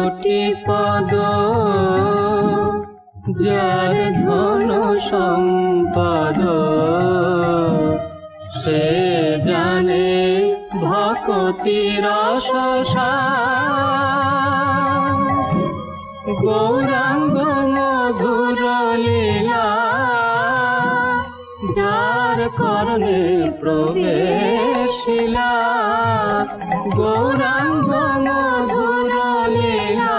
কোটি পদ যার ধন সম্পদ সে জানে ভক্তি রস গৌরাঙ্গ মধুর লীলা যার কর্ণে প্রবেশিলা গৌরাঙ্গ মধুর লীলা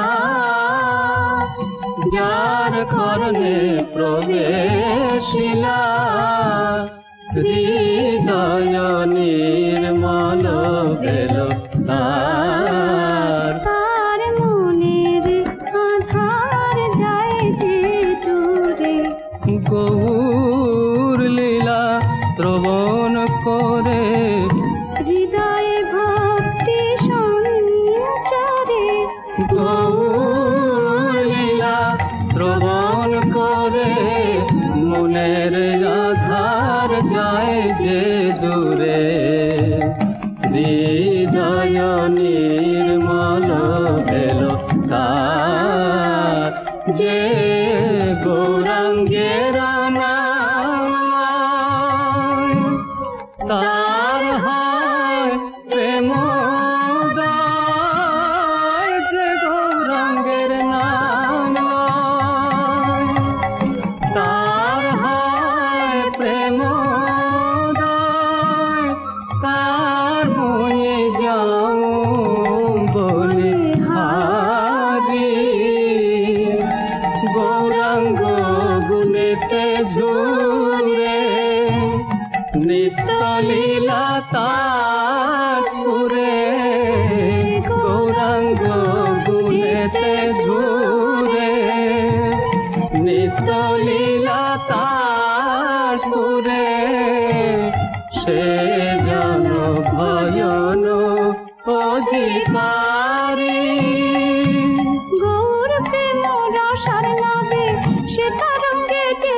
যার কর্ণে প্রবেশিলা হৃদয় নির্মল বেল তার মনের আধার যায় যে দূরে গৌর লীলা শ্রবণ করে হৃদয়ে ভক্তি সঞ্চারে গৌর লীলা শ্রবণ করে মনের আধার যায় যে দূরে হৃদয় নির্মল বেল তার যে গৌরাঙ্গের নাম তার হয় প্রেমোদয় যে গৌরাঙ্গের নাম তার হয় প্রেমোদয় তার মনে যাও বলে হারি গৌরাঙ্গ গুণেতে ঝুরে নিত্য লীলা তাজপুরে গৌরাঙ্গ গুণেতে ঝুরে নিত্য লীলা তাজপুরে সে জন ভজন অধিকারী গৌর প্রেম রসার নবে সে তরঙ্গে যে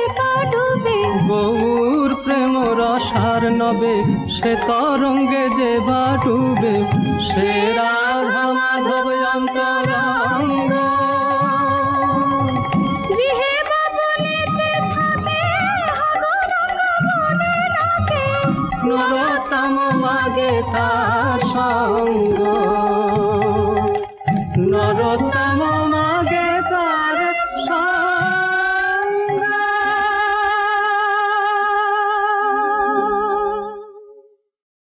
ডুবে গৌর প্রেম রসার নবে সে তরঙ্গে যে বা ডুবে সে রাধা মাধব অন্তরঙ্গ গৃহে বাবনেতে থাকে হাগরঙ্গ মনে রাখে নরতম মাগে তার সঙ্গ